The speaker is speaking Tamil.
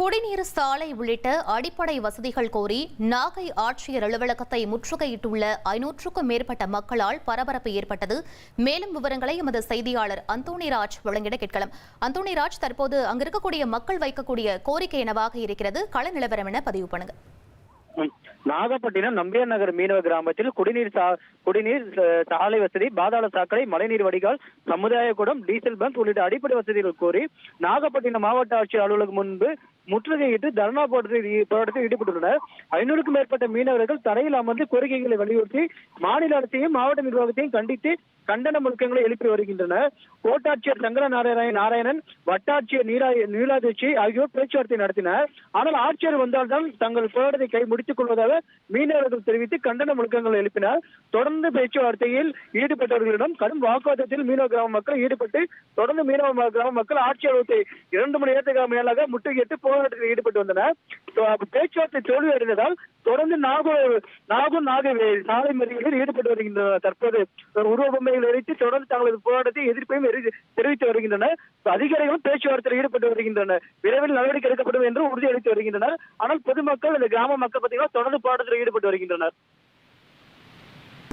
குடிநீர், சாலை உள்ளிட்ட அடிப்படை வசதிகள் கோரி நாகை ஆட்சியர் அலுவலகத்தை முற்றுகையிட்டுள்ள 500க்கும் மேற்பட்ட மக்களால் பரபரப்பு ஏற்பட்டது. மேலும் விவரங்களை எமது செய்தியாளர் அந்தோணிராஜ் வழங்கிட கேட்கலாம். அந்தோணிராஜ், தற்போது அங்கிருக்கக்கூடிய மக்கள் வைக்கக்கூடிய கோரிக்கை என்னவாக இருக்கிறது? கள நிலவரம் என பதிவு பண்ணுங்க. நாகப்பட்டினம் நம்பியார் நகர் மீனவ கிராமத்தில் குடிநீர் சாலை வசதி, பாதாள சாக்கடை, மழைநீர் வடிகால், சமுதாய கூடம், டீசல் பங்க் உள்ளிட்ட அடிப்படை வசதிகள் கோரி நாகப்பட்டினம் மாவட்ட ஆட்சியர் அலுவலகம் முன்பு முற்றுகையிட்டு தர்ணா போராட்டத்தில் ஈடுபட்டுள்ளனர். 500க்கும் மேற்பட்ட மீனவர்கள் தரையில் அமர்ந்து கோரிக்கைகளை வலியுறுத்தி மாநில அரசையும் மாவட்ட நிர்வாகத்தையும் கண்டித்து கண்டன முழக்கங்களை எழுப்பி வருகின்றனர். கோட்டாட்சியர் சங்கர நாராயணன், வட்டாட்சியர் நீலாதிச்சி ஆகியோர் பேச்சுவார்த்தை நடத்தினர். ஆனால் ஆட்சியர் வந்தால்தான் தங்கள் போராட்டத்தை கை முடித்துக் கொள்வதாக மீனவர்கள் தெரிவித்து கண்டன முழக்கங்களை எழுப்பினர். தொடர்ந்து பேச்சுவார்த்தையில் ஈடுபட்டவர்களிடம் கடும் வாக்குவாதத்தில் மீனவ கிராம மக்கள் ஈடுபட்டு தொடர்ந்து மீனவ கிராம மக்கள் ஆட்சியரத்தை 2 மணி நேரத்துக்கு மேலாக முற்றுகையிட்டு போராட்டத்தில் ஈடுபட்டு வந்தனர். பேச்சுவார்த்தை தோல்வி அடைந்ததால் தொடர்ந்து நாகூர் சாலை மறியலில் ஈடுபட்டு வருகின்றனர். தற்போது உருவபொம்மைகள் எரித்து தொடர்ந்து தங்களது போராட்டத்தை எதிர்ப்பையும் தெரிவித்து வருகின்றனர். அதிகாரிகளும் பேச்சுவார்த்தையில் ஈடுபட்டு வருகின்றனர். விரைவில் நடவடிக்கை எடுக்கப்படும் என்று உறுதியளித்து வருகின்றனர். ஆனால் பொதுமக்கள், இந்த கிராம மக்கள் பார்த்தீங்கன்னா தொடர்ந்து போராட்டத்தில் ஈடுபட்டு வருகின்றனர்.